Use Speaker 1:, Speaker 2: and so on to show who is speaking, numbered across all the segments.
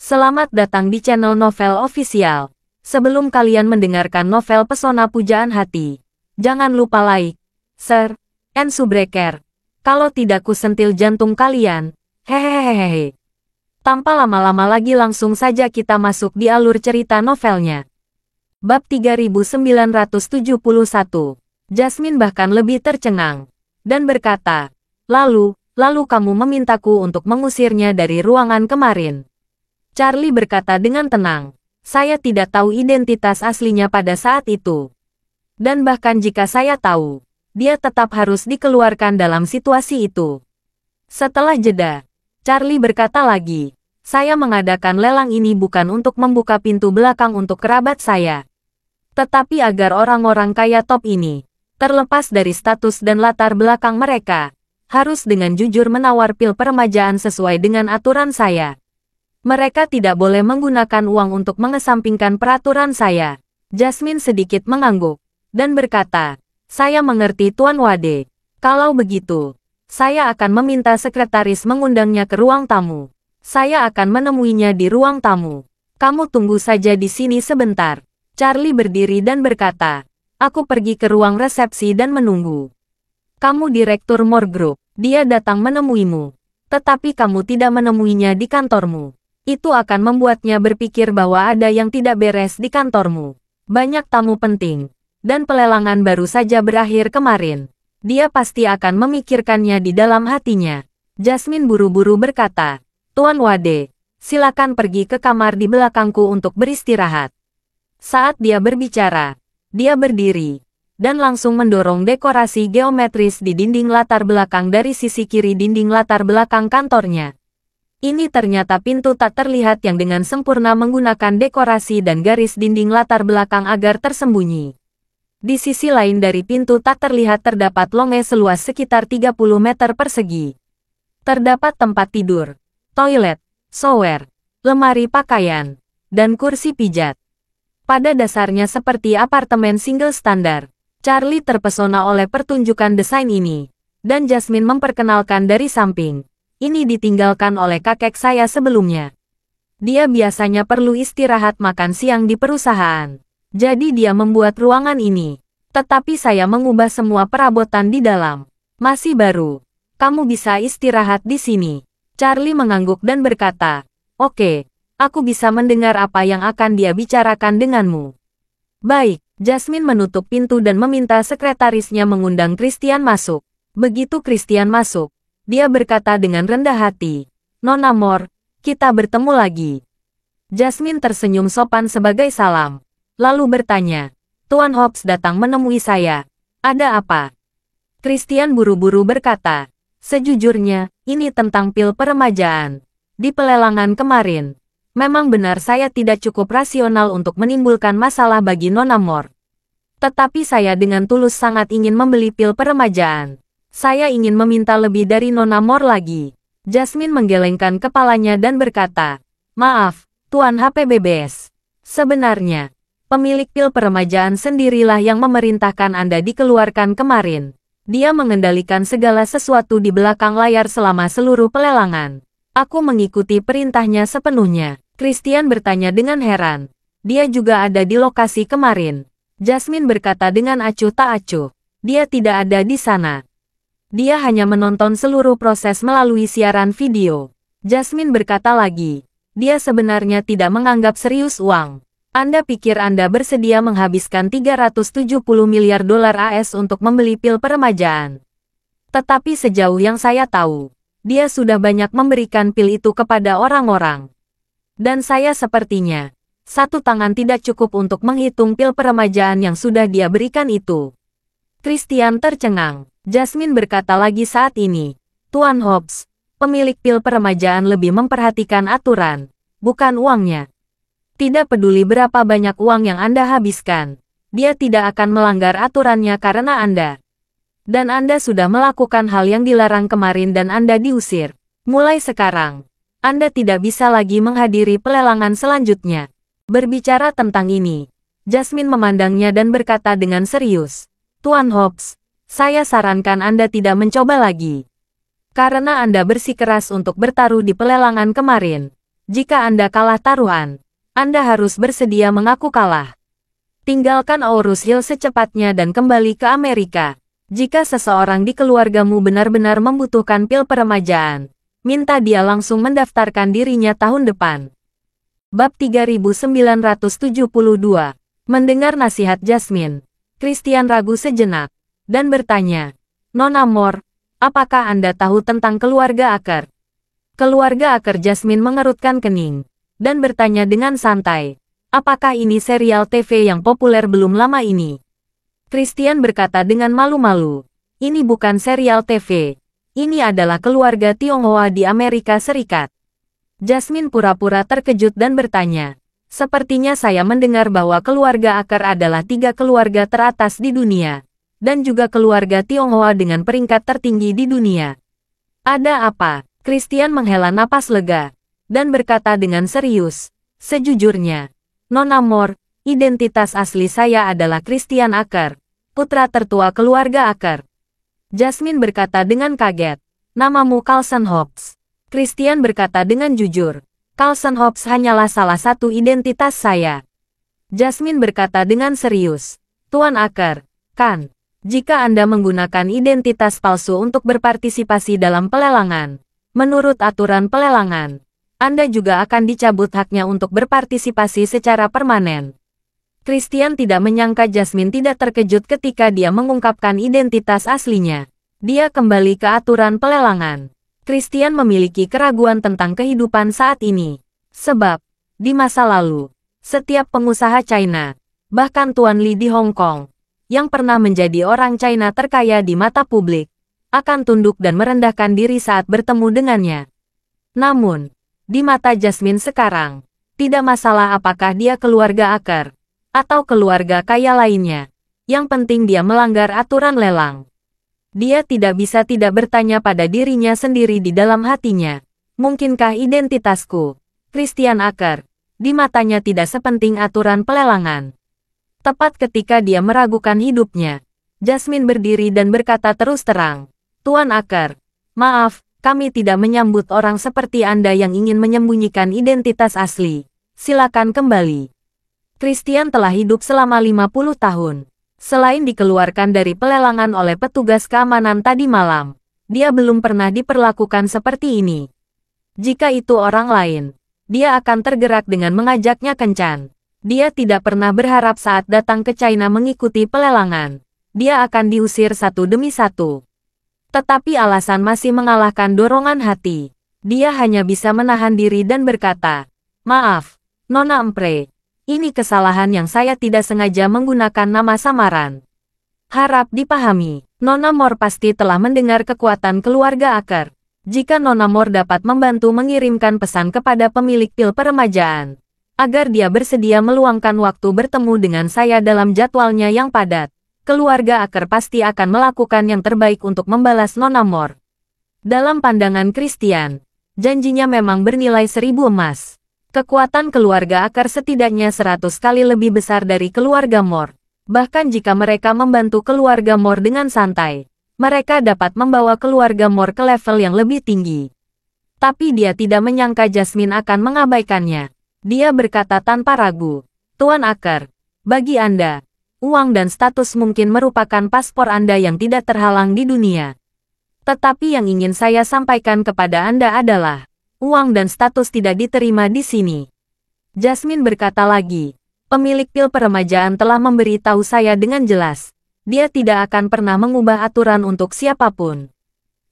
Speaker 1: Selamat datang di channel Novel Official. Sebelum kalian mendengarkan novel Pesona Pujaan Hati, jangan lupa like, share, and subscribe. Kalau tidak ku sentil jantung kalian. Hehehehe. Tanpa lama-lama lagi langsung saja kita masuk di alur cerita novelnya. Bab 3971. Jasmine bahkan lebih tercengang dan berkata, Lalu kamu memintaku untuk mengusirnya dari ruangan kemarin. Charlie berkata dengan tenang, saya tidak tahu identitas aslinya pada saat itu. Dan bahkan jika saya tahu, dia tetap harus dikeluarkan dalam situasi itu. Setelah jeda, Charlie berkata lagi, saya mengadakan lelang ini bukan untuk membuka pintu belakang untuk kerabat saya. Tetapi agar orang-orang kaya top ini, terlepas dari status dan latar belakang mereka, harus dengan jujur menawar pil peremajaan sesuai dengan aturan saya. Mereka tidak boleh menggunakan uang untuk mengesampingkan peraturan saya. Jasmine sedikit mengangguk dan berkata, saya mengerti Tuan Wade. Kalau begitu, saya akan meminta sekretaris mengundangnya ke ruang tamu. Saya akan menemuinya di ruang tamu. Kamu tunggu saja di sini sebentar. Charlie berdiri dan berkata, aku pergi ke ruang resepsi dan menunggu. Kamu Direktur Moore Group, dia datang menemuimu. Tetapi kamu tidak menemuinya di kantormu. Itu akan membuatnya berpikir bahwa ada yang tidak beres di kantormu. Banyak tamu penting, dan pelelangan baru saja berakhir kemarin. Dia pasti akan memikirkannya di dalam hatinya. Jasmine buru-buru berkata, Tuan Wade, silakan pergi ke kamar di belakangku untuk beristirahat. Saat dia berbicara, dia berdiri, dan langsung mendorong dekorasi geometris di dinding latar belakang dari sisi kiri dinding latar belakang kantornya. Ini ternyata pintu tak terlihat yang dengan sempurna menggunakan dekorasi dan garis dinding latar belakang agar tersembunyi. Di sisi lain dari pintu tak terlihat terdapat longe seluas sekitar 30 meter persegi. Terdapat tempat tidur, toilet, shower, lemari pakaian, dan kursi pijat. Pada dasarnya seperti apartemen single standar, Charlie terpesona oleh pertunjukan desain ini, dan Jasmine memperkenalkan dari samping. Ini ditinggalkan oleh kakek saya sebelumnya. Dia biasanya perlu istirahat makan siang di perusahaan. Jadi dia membuat ruangan ini. Tetapi saya mengubah semua perabotan di dalam. Masih baru. Kamu bisa istirahat di sini. Charlie mengangguk dan berkata, Oke, aku bisa mendengar apa yang akan dia bicarakan denganmu. Baik, Jasmine menutup pintu dan meminta sekretarisnya mengundang Christian masuk. Begitu Christian masuk, dia berkata dengan rendah hati, Nona Moore, kita bertemu lagi. Jasmine tersenyum sopan sebagai salam, lalu bertanya, Tuan Hobbs datang menemui saya. Ada apa? Christian buru-buru berkata, sejujurnya, ini tentang pil peremajaan. Di pelelangan kemarin, memang benar saya tidak cukup rasional untuk menimbulkan masalah bagi Nona Moore. Tetapi saya dengan tulus sangat ingin membeli pil peremajaan. Saya ingin meminta lebih dari Nona Moore lagi. Jasmine menggelengkan kepalanya dan berkata, Maaf, Tuan HPBBS. Sebenarnya, pemilik pil peremajaan sendirilah yang memerintahkan Anda dikeluarkan kemarin. Dia mengendalikan segala sesuatu di belakang layar selama seluruh pelelangan. Aku mengikuti perintahnya sepenuhnya. Christian bertanya dengan heran. Dia juga ada di lokasi kemarin. Jasmine berkata dengan acuh tak acuh. Dia tidak ada di sana. Dia hanya menonton seluruh proses melalui siaran video. Jasmine berkata lagi, dia sebenarnya tidak menganggap serius uang. Anda pikir Anda bersedia menghabiskan 370 miliar dolar AS untuk membeli pil peremajaan. Tetapi sejauh yang saya tahu, dia sudah banyak memberikan pil itu kepada orang-orang. Dan saya sepertinya, satu tangan tidak cukup untuk menghitung pil peremajaan yang sudah dia berikan itu. Christian tercengang. Jasmine berkata lagi saat ini, Tuan Hobbs, pemilik pil peremajaan lebih memperhatikan aturan, bukan uangnya. Tidak peduli berapa banyak uang yang Anda habiskan, dia tidak akan melanggar aturannya karena Anda. Dan Anda sudah melakukan hal yang dilarang kemarin dan Anda diusir. Mulai sekarang, Anda tidak bisa lagi menghadiri pelelangan selanjutnya. Berbicara tentang ini, Jasmine memandangnya dan berkata dengan serius, Tuan Hobbs, saya sarankan Anda tidak mencoba lagi. Karena Anda bersikeras untuk bertaruh di pelelangan kemarin, Jika Anda kalah taruhan, Anda harus bersedia mengaku kalah. Tinggalkan Aurus Hill secepatnya dan kembali ke Amerika. Jika seseorang di keluargamu benar-benar membutuhkan pil peremajaan, minta dia langsung mendaftarkan dirinya tahun depan. Bab 3972. Mendengar nasihat Jasmine, Christian ragu sejenak, dan bertanya, Nona Moore, apakah Anda tahu tentang keluarga Aker? Keluarga Aker. Jasmine mengerutkan kening, dan bertanya dengan santai, apakah ini serial TV yang populer belum lama ini? Christian berkata dengan malu-malu, ini bukan serial TV, ini adalah keluarga Tionghoa di Amerika Serikat. Jasmine pura-pura terkejut dan bertanya, sepertinya saya mendengar bahwa keluarga Aker adalah 3 keluarga teratas di dunia, dan juga keluarga Tionghoa dengan peringkat tertinggi di dunia. Ada apa? Christian menghela napas lega, dan berkata dengan serius, sejujurnya, Nona Moore, identitas asli saya adalah Christian Aker, putra tertua keluarga Aker. Jasmine berkata dengan kaget, namamu Carlson Hobbs. Christian berkata dengan jujur, Carlson Hobbs hanyalah salah satu identitas saya. Jasmine berkata dengan serius, Tuan Aker, kan, jika Anda menggunakan identitas palsu untuk berpartisipasi dalam pelelangan, menurut aturan pelelangan, Anda juga akan dicabut haknya untuk berpartisipasi secara permanen. Christian tidak menyangka Jasmine tidak terkejut ketika dia mengungkapkan identitas aslinya. Dia kembali ke aturan pelelangan. Christian memiliki keraguan tentang kehidupan saat ini. Sebab, di masa lalu, setiap pengusaha China, bahkan Tuan Li di Hong Kong, yang pernah menjadi orang China terkaya di mata publik, akan tunduk dan merendahkan diri saat bertemu dengannya. Namun, di mata Jasmine sekarang, tidak masalah apakah dia keluarga Aker, atau keluarga kaya lainnya. Yang penting dia melanggar aturan lelang. Dia tidak bisa tidak bertanya pada dirinya sendiri di dalam hatinya. Mungkinkah identitasku, Christian Aker, di matanya tidak sepenting aturan pelelangan? Tepat ketika dia meragukan hidupnya, Jasmine berdiri dan berkata terus terang, Tuan Aker, maaf, kami tidak menyambut orang seperti Anda yang ingin menyembunyikan identitas asli. Silakan kembali. Christian telah hidup selama 50 tahun. Selain dikeluarkan dari pelelangan oleh petugas keamanan tadi malam, dia belum pernah diperlakukan seperti ini. Jika itu orang lain, dia akan tergerak dengan mengajaknya kencan. Dia tidak pernah berharap saat datang ke China mengikuti pelelangan. Dia akan diusir satu demi satu. Tetapi alasan masih mengalahkan dorongan hati. Dia hanya bisa menahan diri dan berkata, maaf, Nona Empre. Ini kesalahan yang saya tidak sengaja menggunakan nama samaran. Harap dipahami, Nona Moore pasti telah mendengar kekuatan keluarga Aker. Jika Nona Moore dapat membantu mengirimkan pesan kepada pemilik pil peremajaan, agar dia bersedia meluangkan waktu bertemu dengan saya dalam jadwalnya yang padat, keluarga Aker pasti akan melakukan yang terbaik untuk membalas Nona Moore. Dalam pandangan Christian, janjinya memang bernilai 1000 emas. Kekuatan keluarga Aker setidaknya 100 kali lebih besar dari keluarga Moore. Bahkan jika mereka membantu keluarga Moore dengan santai, mereka dapat membawa keluarga Moore ke level yang lebih tinggi. Tapi dia tidak menyangka Jasmine akan mengabaikannya. Dia berkata tanpa ragu, Tuan Aker, bagi Anda, uang dan status mungkin merupakan paspor Anda yang tidak terhalang di dunia. Tetapi yang ingin saya sampaikan kepada Anda adalah, uang dan status tidak diterima di sini. Jasmine berkata lagi, pemilik pil peremajaan telah memberi tahu saya dengan jelas. Dia tidak akan pernah mengubah aturan untuk siapapun.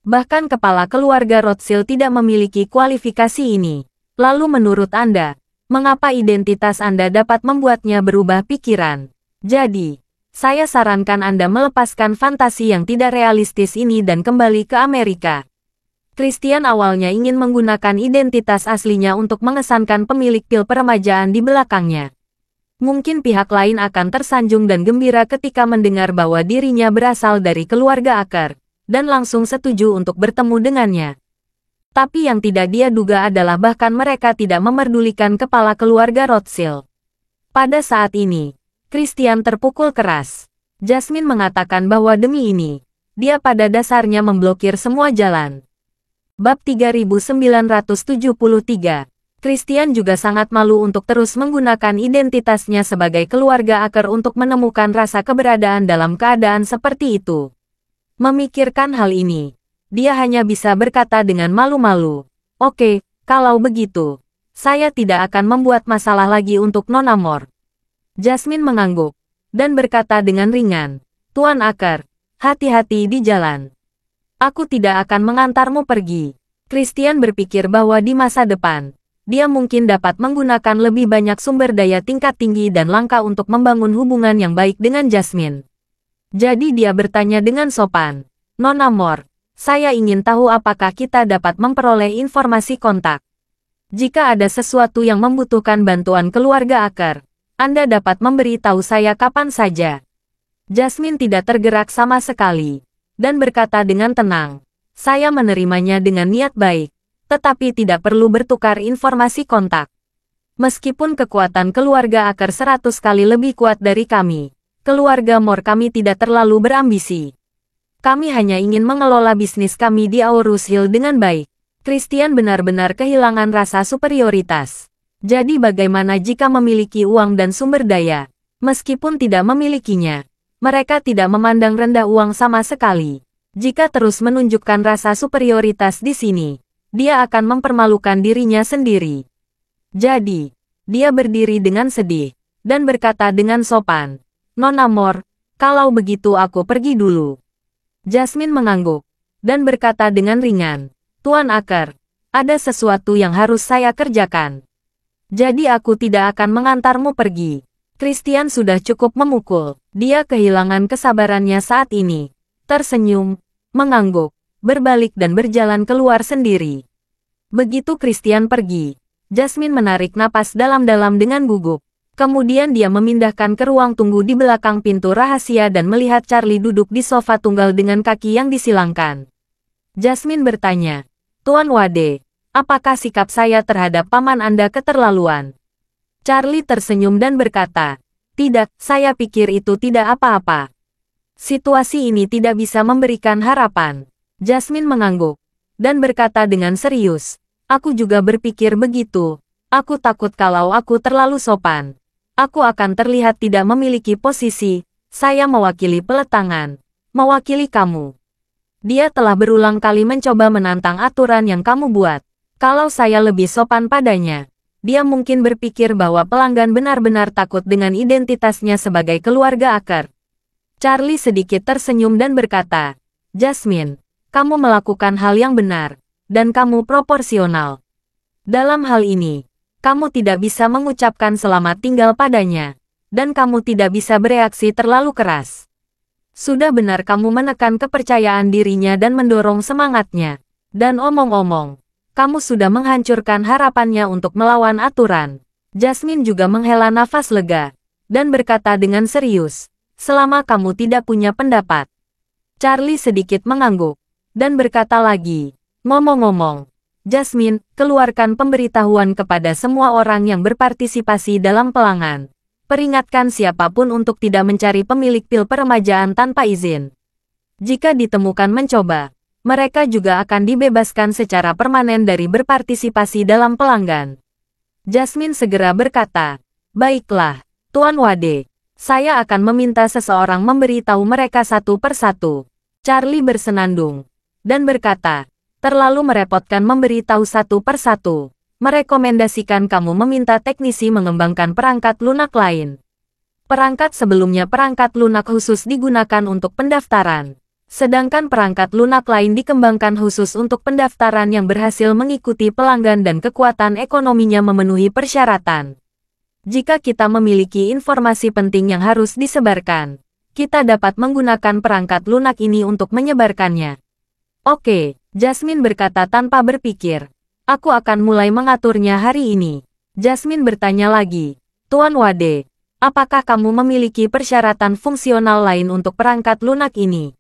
Speaker 1: Bahkan kepala keluarga Rothschild tidak memiliki kualifikasi ini. Lalu menurut Anda, mengapa identitas Anda dapat membuatnya berubah pikiran? Jadi, saya sarankan Anda melepaskan fantasi yang tidak realistis ini dan kembali ke Amerika. Christian awalnya ingin menggunakan identitas aslinya untuk mengesankan pemilik pil peremajaan di belakangnya. Mungkin pihak lain akan tersanjung dan gembira ketika mendengar bahwa dirinya berasal dari keluarga Aker, dan langsung setuju untuk bertemu dengannya. Tapi yang tidak dia duga adalah bahkan mereka tidak memerdulikan kepala keluarga Rothschild. Pada saat ini, Christian terpukul keras. Jasmine mengatakan bahwa demi ini, dia pada dasarnya memblokir semua jalan. Bab 3973. Christian juga sangat malu untuk terus menggunakan identitasnya sebagai keluarga Aker untuk menemukan rasa keberadaan dalam keadaan seperti itu. Memikirkan hal ini, dia hanya bisa berkata dengan malu-malu, "Oke, kalau begitu, saya tidak akan membuat masalah lagi untuk Nona Mor." Jasmine mengangguk dan berkata dengan ringan, "Tuan Aker, hati-hati di jalan. Aku tidak akan mengantarmu pergi." Christian berpikir bahwa di masa depan, dia mungkin dapat menggunakan lebih banyak sumber daya tingkat tinggi dan langka untuk membangun hubungan yang baik dengan Jasmine. Jadi dia bertanya dengan sopan, "Nona Mor, saya ingin tahu apakah kita dapat memperoleh informasi kontak. Jika ada sesuatu yang membutuhkan bantuan keluarga Aker, Anda dapat memberi tahu saya kapan saja." Jasmine tidak tergerak sama sekali, dan berkata dengan tenang, "Saya menerimanya dengan niat baik, tetapi tidak perlu bertukar informasi kontak. Meskipun kekuatan keluarga Aker 100 kali lebih kuat dari kami, keluarga Mor kami tidak terlalu berambisi. Kami hanya ingin mengelola bisnis kami di Aurus Hill dengan baik." Christian benar-benar kehilangan rasa superioritas. Jadi bagaimana jika memiliki uang dan sumber daya? Meskipun tidak memilikinya, mereka tidak memandang rendah uang sama sekali. Jika terus menunjukkan rasa superioritas di sini, dia akan mempermalukan dirinya sendiri. Jadi, dia berdiri dengan sedih, dan berkata dengan sopan, "Nona Mor, kalau begitu aku pergi dulu." Jasmine mengangguk, dan berkata dengan ringan, "Tuan Aker, ada sesuatu yang harus saya kerjakan. Jadi aku tidak akan mengantarmu pergi." Christian sudah cukup memukul, dia kehilangan kesabarannya saat ini. Tersenyum, mengangguk, berbalik dan berjalan keluar sendiri. Begitu Christian pergi, Jasmine menarik napas dalam-dalam dengan gugup. Kemudian dia memindahkan ke ruang tunggu di belakang pintu rahasia dan melihat Charlie duduk di sofa tunggal dengan kaki yang disilangkan. Jasmine bertanya, "Tuan Wade, apakah sikap saya terhadap paman Anda keterlaluan?" Charlie tersenyum dan berkata, "Tidak, saya pikir itu tidak apa-apa. Situasi ini tidak bisa memberikan harapan." Jasmine mengangguk, dan berkata dengan serius, "Aku juga berpikir begitu. Aku takut kalau aku terlalu sopan, aku akan terlihat tidak memiliki posisi. Saya mewakili peletangan, mewakili kamu. Dia telah berulang kali mencoba menantang aturan yang kamu buat. Kalau saya lebih sopan padanya, dia mungkin berpikir bahwa pelanggan benar-benar takut dengan identitasnya sebagai keluarga Aker." Charlie sedikit tersenyum dan berkata, "Jasmine, kamu melakukan hal yang benar, dan kamu proporsional. Dalam hal ini, kamu tidak bisa mengucapkan selamat tinggal padanya, dan kamu tidak bisa bereaksi terlalu keras. Sudah benar kamu menekan kepercayaan dirinya dan mendorong semangatnya. Dan omong-omong, kamu sudah menghancurkan harapannya untuk melawan aturan." Jasmine juga menghela nafas lega, dan berkata dengan serius, "Selama kamu tidak punya pendapat." Charlie sedikit mengangguk, dan berkata lagi, "Ngomong-ngomong, Jasmine, keluarkan pemberitahuan kepada semua orang yang berpartisipasi dalam pelangan. Peringatkan siapapun untuk tidak mencari pemilik pil peremajaan tanpa izin. Jika ditemukan mencoba, mereka juga akan dibebaskan secara permanen dari berpartisipasi dalam pelanggan." Jasmine segera berkata, "Baiklah, Tuan Wade. Saya akan meminta seseorang memberitahu mereka satu persatu." Charlie bersenandung, dan berkata, "Terlalu merepotkan memberitahu satu persatu. Merekomendasikan kamu meminta teknisi mengembangkan perangkat lunak lain. Perangkat sebelumnya perangkat lunak khusus digunakan untuk pendaftaran. Sedangkan perangkat lunak lain dikembangkan khusus untuk pendaftaran yang berhasil mengikuti pelanggan dan kekuatan ekonominya memenuhi persyaratan. Jika kita memiliki informasi penting yang harus disebarkan, kita dapat menggunakan perangkat lunak ini untuk menyebarkannya." "Oke," Jasmine berkata tanpa berpikir. "Aku akan mulai mengaturnya hari ini." Jasmine bertanya lagi, "Tuan Wade, apakah kamu memiliki persyaratan fungsional lain untuk perangkat lunak ini?"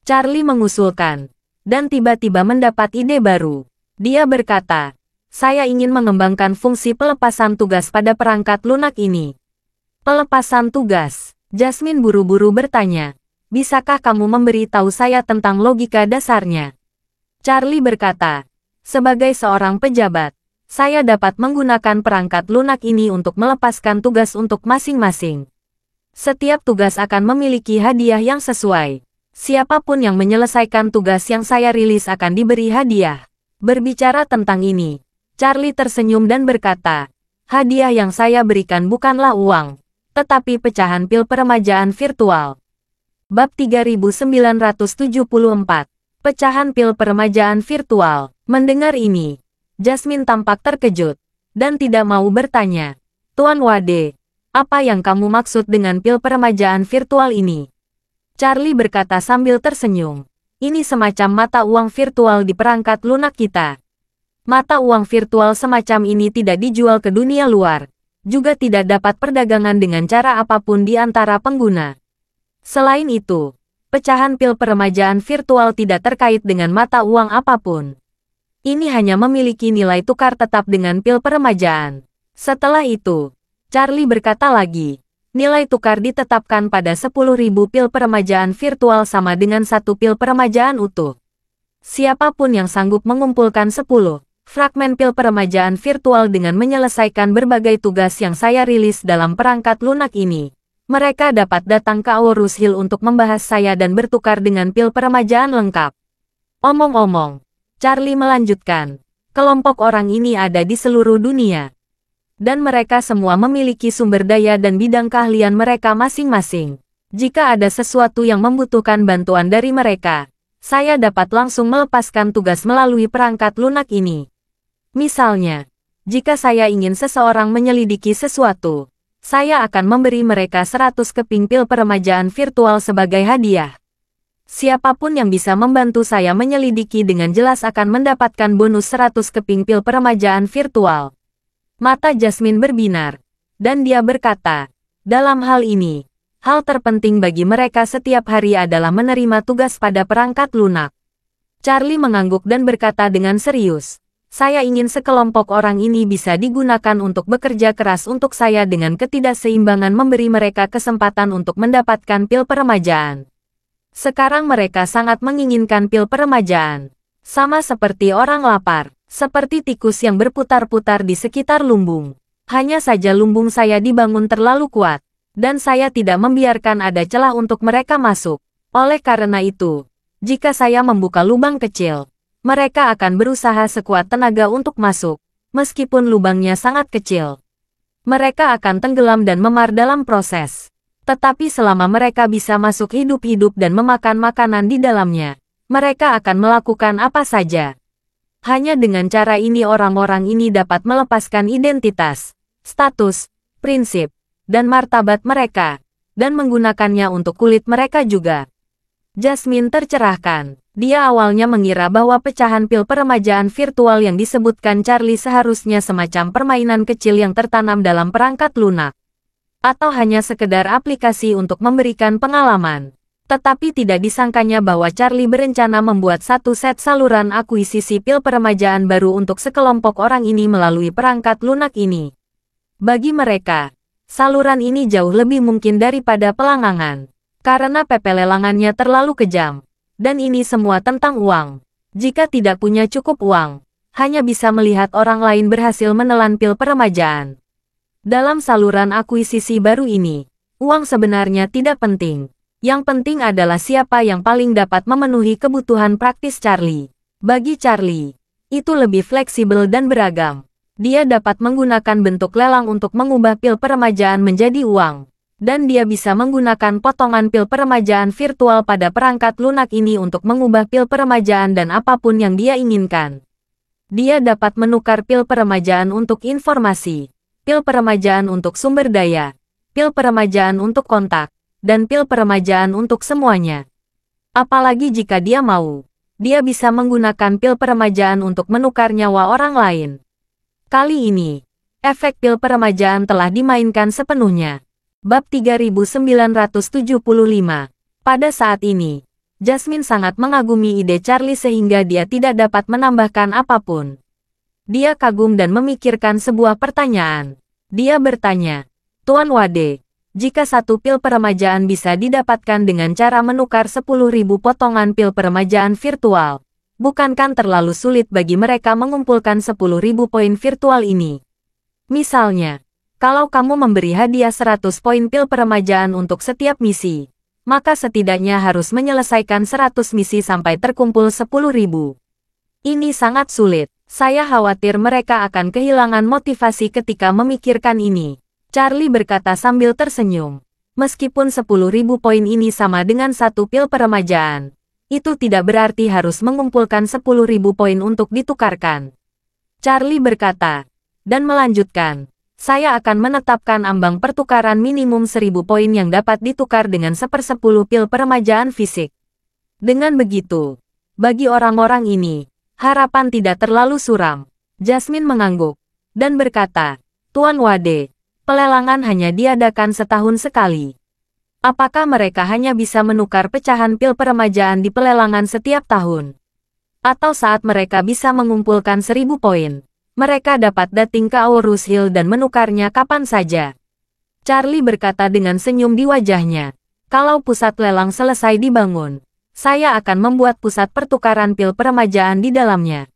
Speaker 1: Charlie mengusulkan, dan tiba-tiba mendapat ide baru. Dia berkata, "Saya ingin mengembangkan fungsi pelepasan tugas pada perangkat lunak ini." "Pelepasan tugas?" Jasmine buru-buru bertanya, "Bisakah kamu memberitahu saya tentang logika dasarnya?" Charlie berkata, "Sebagai seorang pejabat, Saya dapat menggunakan perangkat lunak ini untuk melepaskan tugas untuk masing-masing. Setiap tugas akan memiliki hadiah yang sesuai. Siapapun yang menyelesaikan tugas yang saya rilis akan diberi hadiah. Berbicara tentang ini, Charlie tersenyum dan berkata, hadiah yang saya berikan bukanlah uang, tetapi pecahan pil peremajaan virtual. Bab 3974. Pecahan pil peremajaan virtual. Mendengar ini, Jasmine tampak terkejut, dan tidak mau bertanya. Tuan Wade, apa yang kamu maksud dengan pil peremajaan virtual ini? Charlie berkata sambil tersenyum. Ini semacam mata uang virtual di perangkat lunak kita. Mata uang virtual semacam ini tidak dijual ke dunia luar, juga tidak dapat perdagangan dengan cara apapun di antara pengguna. Selain itu, pecahan pil peremajaan virtual tidak terkait dengan mata uang apapun. Ini hanya memiliki nilai tukar tetap dengan pil peremajaan. Setelah itu, Charlie berkata lagi, nilai tukar ditetapkan pada 10.000 pil peremajaan virtual sama dengan 1 pil peremajaan utuh. Siapapun yang sanggup mengumpulkan 10 fragmen pil peremajaan virtual dengan menyelesaikan berbagai tugas yang saya rilis dalam perangkat lunak ini, mereka dapat datang ke Aurus Hill untuk membahas saya dan bertukar dengan pil peremajaan lengkap. Omong-omong, Charlie melanjutkan, kelompok orang ini ada di seluruh dunia. Dan mereka semua memiliki sumber daya dan bidang keahlian mereka masing-masing. Jika ada sesuatu yang membutuhkan bantuan dari mereka, saya dapat langsung melepaskan tugas melalui perangkat lunak ini. Misalnya, jika saya ingin seseorang menyelidiki sesuatu, saya akan memberi mereka 100 keping pil peremajaan virtual sebagai hadiah. Siapapun yang bisa membantu saya menyelidiki dengan jelas akan mendapatkan bonus 100 keping pil peremajaan virtual. Mata Jasmine berbinar, dan dia berkata, dalam hal ini, hal terpenting bagi mereka setiap hari adalah menerima tugas pada perangkat lunak. Charlie mengangguk dan berkata dengan serius, saya ingin sekelompok orang ini bisa digunakan untuk bekerja keras untuk saya dengan ketidakseimbangan memberi mereka kesempatan untuk mendapatkan pil peremajaan. Sekarang mereka sangat menginginkan pil peremajaan. Sama seperti orang lapar, seperti tikus yang berputar-putar di sekitar lumbung. Hanya saja lumbung saya dibangun terlalu kuat, dan saya tidak membiarkan ada celah untuk mereka masuk. Oleh karena itu, jika saya membuka lubang kecil, mereka akan berusaha sekuat tenaga untuk masuk, meskipun lubangnya sangat kecil. Mereka akan tenggelam dan memar dalam proses. Tetapi selama mereka bisa masuk hidup-hidup dan memakan makanan di dalamnya, mereka akan melakukan apa saja. Hanya dengan cara ini orang-orang ini dapat melepaskan identitas, status, prinsip, dan martabat mereka, dan menggunakannya untuk kulit mereka juga. Jasmine tercerahkan. Dia awalnya mengira bahwa pecahan pil peremajaan virtual yang disebutkan Charlie seharusnya semacam permainan kecil yang tertanam dalam perangkat lunak. Atau hanya sekedar aplikasi untuk memberikan pengalaman. Tetapi tidak disangkanya bahwa Charlie berencana membuat satu set saluran akuisisi pil peremajaan baru untuk sekelompok orang ini melalui perangkat lunak ini. Bagi mereka, saluran ini jauh lebih mungkin daripada pelangangan. Karena pelelangannya terlalu kejam. Dan ini semua tentang uang. Jika tidak punya cukup uang, hanya bisa melihat orang lain berhasil menelan pil peremajaan. Dalam saluran akuisisi baru ini, uang sebenarnya tidak penting. Yang penting adalah siapa yang paling dapat memenuhi kebutuhan praktis Charlie. Bagi Charlie, itu lebih fleksibel dan beragam. Dia dapat menggunakan bentuk lelang untuk mengubah pil peremajaan menjadi uang. Dan dia bisa menggunakan potongan pil peremajaan virtual pada perangkat lunak ini untuk mengubah pil peremajaan dan apapun yang dia inginkan. Dia dapat menukar pil peremajaan untuk informasi, pil peremajaan untuk sumber daya, pil peremajaan untuk kontak, dan pil peremajaan untuk semuanya. Apalagi jika dia mau, dia bisa menggunakan pil peremajaan untuk menukar nyawa orang lain. Kali ini, efek pil peremajaan telah dimainkan sepenuhnya. Bab 3975. Pada saat ini, Jasmine sangat mengagumi ide Charlie sehingga dia tidak dapat menambahkan apapun. Dia kagum dan memikirkan sebuah pertanyaan. Dia bertanya, Tuan Wade, jika satu pil peremajaan bisa didapatkan dengan cara menukar 10.000 potongan pil peremajaan virtual, bukankah terlalu sulit bagi mereka mengumpulkan 10.000 poin virtual ini? Misalnya, kalau kamu memberi hadiah 100 poin pil peremajaan untuk setiap misi, maka setidaknya harus menyelesaikan 100 misi sampai terkumpul 10.000. Ini sangat sulit. Saya khawatir mereka akan kehilangan motivasi ketika memikirkan ini. Charlie berkata sambil tersenyum. Meskipun 10.000 poin ini sama dengan satu pil peremajaan, itu tidak berarti harus mengumpulkan 10.000 poin untuk ditukarkan. Charlie berkata, dan melanjutkan, saya akan menetapkan ambang pertukaran minimum 1.000 poin yang dapat ditukar dengan 1/10 pil peremajaan fisik. Dengan begitu, bagi orang-orang ini, harapan tidak terlalu suram. Jasmine mengangguk dan berkata, Tuan Wade, pelelangan hanya diadakan setahun sekali. Apakah mereka hanya bisa menukar pecahan pil peremajaan di pelelangan setiap tahun? Atau saat mereka bisa mengumpulkan 1.000 poin, mereka dapat datang ke Aurus Hill dan menukarnya kapan saja? Charlie berkata dengan senyum di wajahnya, kalau pusat lelang selesai dibangun, saya akan membuat pusat pertukaran pil peremajaan di dalamnya.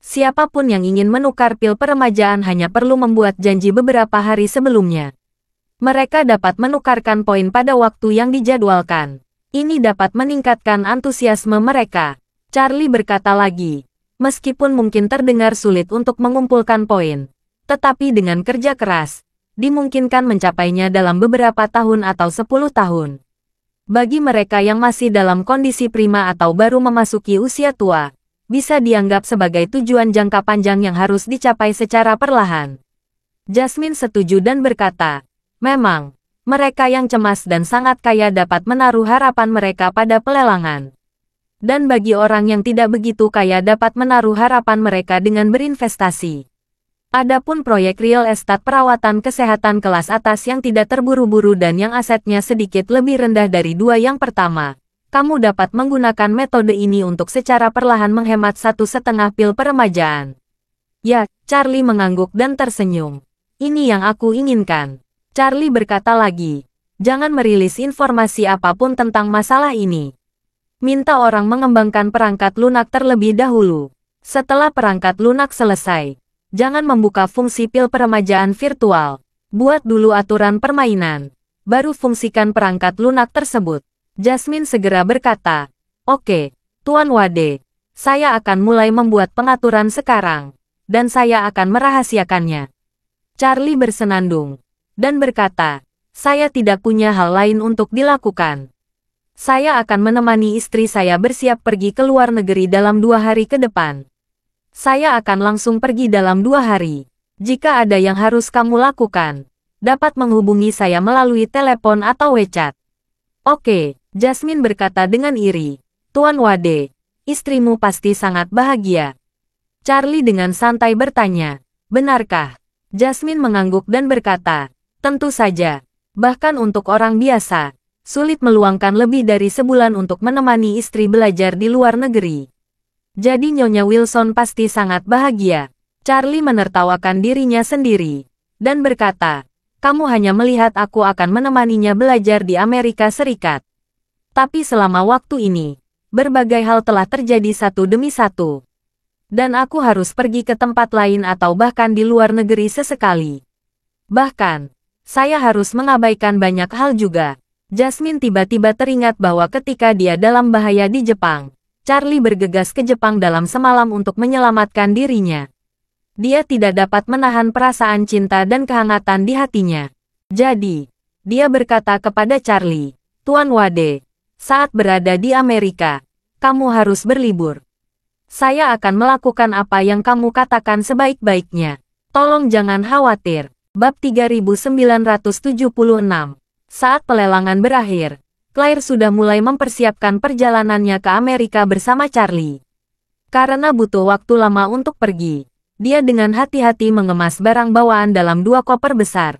Speaker 1: Siapapun yang ingin menukar pil peremajaan hanya perlu membuat janji beberapa hari sebelumnya. Mereka dapat menukarkan poin pada waktu yang dijadwalkan. Ini dapat meningkatkan antusiasme mereka. Charlie berkata lagi, meskipun mungkin terdengar sulit untuk mengumpulkan poin, tetapi dengan kerja keras, dimungkinkan mencapainya dalam beberapa tahun atau 10 tahun. Bagi mereka yang masih dalam kondisi prima atau baru memasuki usia tua, bisa dianggap sebagai tujuan jangka panjang yang harus dicapai secara perlahan. Jasmine setuju dan berkata, memang, mereka yang cemas dan sangat kaya dapat menaruh harapan mereka pada pelelangan. Dan bagi orang yang tidak begitu kaya dapat menaruh harapan mereka dengan berinvestasi. Adapun proyek real estate perawatan kesehatan kelas atas yang tidak terburu-buru dan yang asetnya sedikit lebih rendah dari dua yang pertama, kamu dapat menggunakan metode ini untuk secara perlahan menghemat 1,5 pil peremajaan. Ya, Charlie mengangguk dan tersenyum. Ini yang aku inginkan. Charlie berkata lagi, jangan merilis informasi apapun tentang masalah ini. Minta orang mengembangkan perangkat lunak terlebih dahulu. Setelah perangkat lunak selesai, jangan membuka fungsi pil peremajaan virtual. Buat dulu aturan permainan. Baru fungsikan perangkat lunak tersebut. Jasmine segera berkata, oke, Tuan Wade. Saya akan mulai membuat pengaturan sekarang. Dan saya akan merahasiakannya. Charlie bersenandung. Dan berkata, saya tidak punya hal lain untuk dilakukan. Saya akan menemani istri saya bersiap pergi ke luar negeri dalam 2 hari ke depan. Saya akan langsung pergi dalam 2 hari. Jika ada yang harus kamu lakukan, dapat menghubungi saya melalui telepon atau WeChat. Oke, Jasmine berkata dengan iri. Tuan Wade, istrimu pasti sangat bahagia. Charlie dengan santai bertanya, benarkah? Jasmine mengangguk dan berkata, tentu saja. Bahkan untuk orang biasa, sulit meluangkan lebih dari sebulan untuk menemani istri belajar di luar negeri. Jadi Nyonya Wilson pasti sangat bahagia. Charlie menertawakan dirinya sendiri. Dan berkata, kamu hanya melihat aku akan menemaninya belajar di Amerika Serikat. Tapi selama waktu ini, berbagai hal telah terjadi satu demi satu. Dan aku harus pergi ke tempat lain atau bahkan di luar negeri sesekali. Bahkan, saya harus mengabaikan banyak hal juga. Jasmine tiba-tiba teringat bahwa ketika dia dalam bahaya di Jepang, Charlie bergegas ke Jepang dalam semalam untuk menyelamatkan dirinya. Dia tidak dapat menahan perasaan cinta dan kehangatan di hatinya. Jadi, dia berkata kepada Charlie, Tuan Wade, saat berada di Amerika, kamu harus berlibur. Saya akan melakukan apa yang kamu katakan sebaik-baiknya. Tolong jangan khawatir. Bab 3976. Saat pelelangan berakhir, Claire sudah mulai mempersiapkan perjalanannya ke Amerika bersama Charlie. Karena butuh waktu lama untuk pergi, dia dengan hati-hati mengemas barang bawaan dalam 2 koper besar.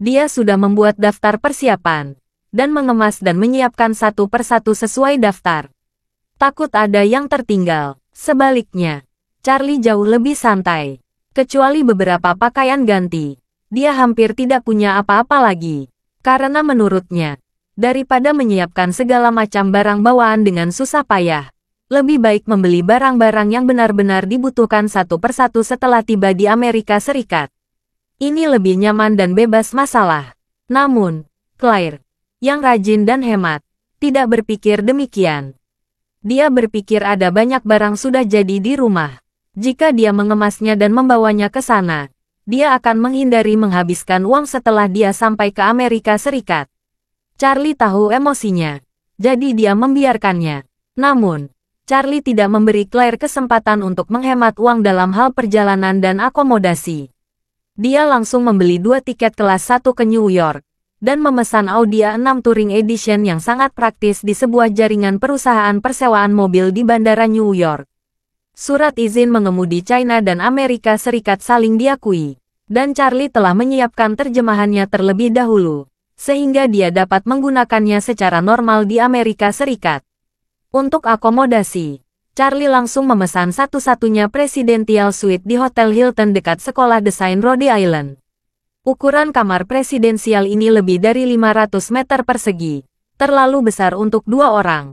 Speaker 1: Dia sudah membuat daftar persiapan, dan mengemas dan menyiapkan satu persatu sesuai daftar. Takut ada yang tertinggal. Sebaliknya, Charlie jauh lebih santai. Kecuali beberapa pakaian ganti, dia hampir tidak punya apa-apa lagi. Karena menurutnya, daripada menyiapkan segala macam barang bawaan dengan susah payah, Lebih baik membeli barang-barang yang benar-benar dibutuhkan satu persatu setelah tiba di Amerika Serikat. Ini lebih nyaman dan bebas masalah. Namun, Claire, yang rajin dan hemat, tidak berpikir demikian. Dia berpikir ada banyak barang sudah jadi di rumah. Jika dia mengemasnya dan membawanya ke sana, dia akan menghindari menghabiskan uang setelah dia sampai ke Amerika Serikat. Charlie tahu emosinya, jadi dia membiarkannya. Namun, Charlie tidak memberi Claire kesempatan untuk menghemat uang dalam hal perjalanan dan akomodasi. Dia langsung membeli 2 tiket kelas 1 ke New York, dan memesan Audi A6 Touring Edition yang sangat praktis di sebuah jaringan perusahaan persewaan mobil di Bandara New York. Surat izin mengemudi China dan Amerika Serikat saling diakui, dan Charlie telah menyiapkan terjemahannya terlebih dahulu, sehingga dia dapat menggunakannya secara normal di Amerika Serikat. Untuk akomodasi, Charlie langsung memesan satu-satunya Presidential Suite di Hotel Hilton dekat Sekolah Desain Rhode Island. Ukuran kamar presidensial ini lebih dari 500 meter persegi, terlalu besar untuk 2 orang.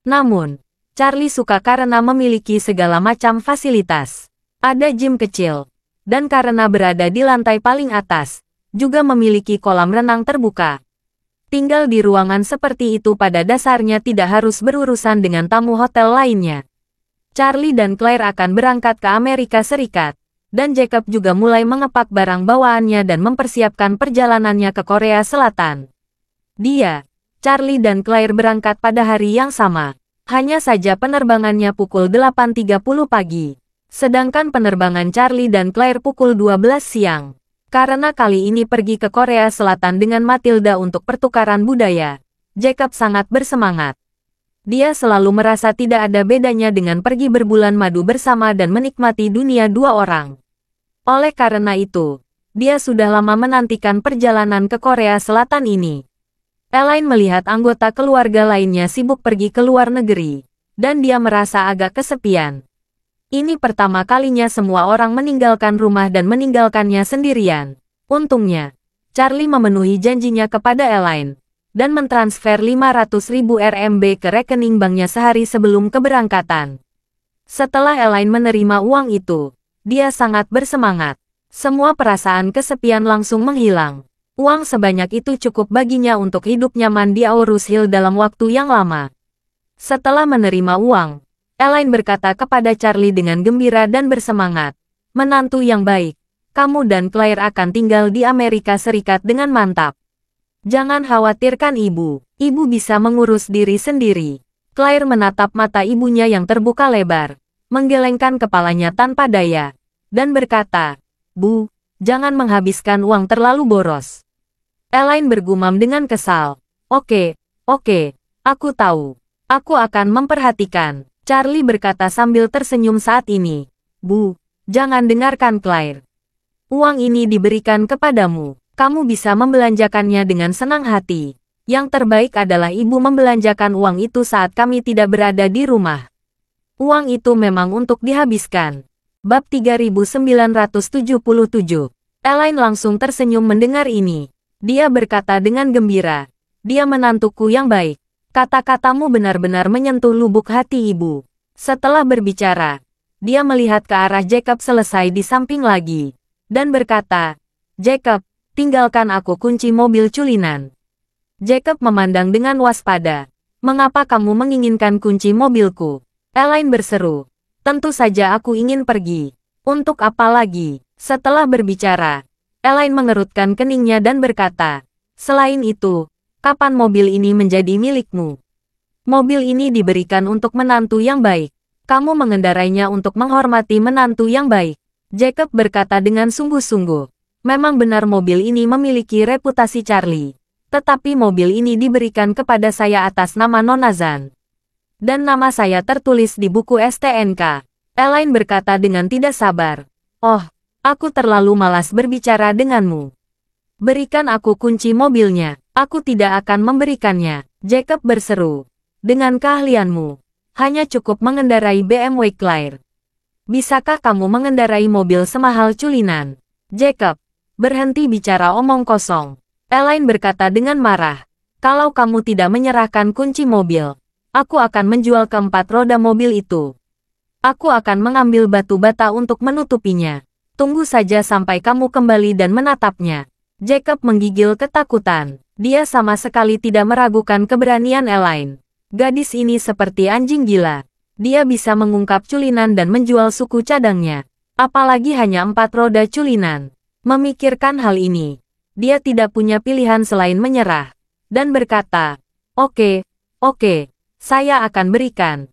Speaker 1: Namun, Charlie suka karena memiliki segala macam fasilitas. Ada gym kecil, dan karena berada di lantai paling atas, juga memiliki kolam renang terbuka. Tinggal di ruangan seperti itu pada dasarnya tidak harus berurusan dengan tamu hotel lainnya. Charlie dan Claire akan berangkat ke Amerika Serikat, dan Jacob juga mulai mengepak barang bawaannya dan mempersiapkan perjalanannya ke Korea Selatan. Dia, Charlie dan Claire berangkat pada hari yang sama. Hanya saja penerbangannya pukul 8.30 pagi, sedangkan penerbangan Charlie dan Claire pukul 12 siang. Karena kali ini pergi ke Korea Selatan dengan Matilda untuk pertukaran budaya, Jacob sangat bersemangat. Dia selalu merasa tidak ada bedanya dengan pergi berbulan madu bersama dan menikmati dunia 2 orang. Oleh karena itu, dia sudah lama menantikan perjalanan ke Korea Selatan ini. Elaine melihat anggota keluarga lainnya sibuk pergi ke luar negeri, dan dia merasa agak kesepian. Ini pertama kalinya semua orang meninggalkan rumah dan meninggalkannya sendirian. Untungnya, Charlie memenuhi janjinya kepada Elaine, dan mentransfer 500.000 RMB ke rekening banknya sehari sebelum keberangkatan. Setelah Elaine menerima uang itu, dia sangat bersemangat. Semua perasaan kesepian langsung menghilang. Uang sebanyak itu cukup baginya untuk hidup nyaman di Aurus Hill dalam waktu yang lama. Setelah menerima uang, Elaine berkata kepada Charlie dengan gembira dan bersemangat, "Menantu yang baik, kamu dan Claire akan tinggal di Amerika Serikat dengan mantap. Jangan khawatirkan ibu bisa mengurus diri sendiri." Claire menatap mata ibunya yang terbuka lebar, menggelengkan kepalanya tanpa daya, dan berkata, "Bu, jangan menghabiskan uang terlalu boros." Elaine bergumam dengan kesal, Oke, aku tahu. Aku akan memperhatikan." Charlie berkata sambil tersenyum saat ini. "Bu, jangan dengarkan Claire. Uang ini diberikan kepadamu. Kamu bisa membelanjakannya dengan senang hati. Yang terbaik adalah ibu membelanjakan uang itu saat kami tidak berada di rumah. Uang itu memang untuk dihabiskan." Bab 3977. Elaine langsung tersenyum mendengar ini. Dia berkata dengan gembira, "Dia menantuku yang baik. Kata-katamu benar-benar menyentuh lubuk hati ibu." Setelah berbicara, dia melihat ke arah Jacob selesai di samping lagi, dan berkata, "Jacob, tinggalkan aku kunci mobil culinan." Jacob memandang dengan waspada. "Mengapa kamu menginginkan kunci mobilku?" Elaine berseru, "Tentu saja aku ingin pergi. Untuk apa lagi?" Setelah berbicara, Elaine mengerutkan keningnya dan berkata, "Selain itu, kapan mobil ini menjadi milikmu?" "Mobil ini diberikan untuk menantu yang baik. Kamu mengendarainya untuk menghormati menantu yang baik." Jacob berkata dengan sungguh-sungguh. Memang benar mobil ini memiliki reputasi Charlie. Tetapi mobil ini diberikan kepada saya atas nama Nona Zan. Dan nama saya tertulis di buku STNK. Elaine berkata dengan tidak sabar. "Oh, aku terlalu malas berbicara denganmu. Berikan aku kunci mobilnya." "Aku tidak akan memberikannya," Jacob berseru. "Dengan keahlianmu, hanya cukup mengendarai BMW Claire. Bisakah kamu mengendarai mobil semahal culinan?" "Jacob, berhenti bicara omong kosong." Elaine berkata dengan marah. "Kalau kamu tidak menyerahkan kunci mobil, Aku akan menjual keempat roda mobil itu. Aku akan mengambil batu bata untuk menutupinya. Tunggu saja sampai kamu kembali dan menatapnya. Jacob menggigil ketakutan. Dia sama sekali tidak meragukan keberanian Elaine. Gadis ini seperti anjing gila. Dia bisa mengungkap culinan dan menjual suku cadangnya. Apalagi hanya 4 roda culinan. Memikirkan hal ini, dia tidak punya pilihan selain menyerah. Dan berkata, oke, saya akan berikan.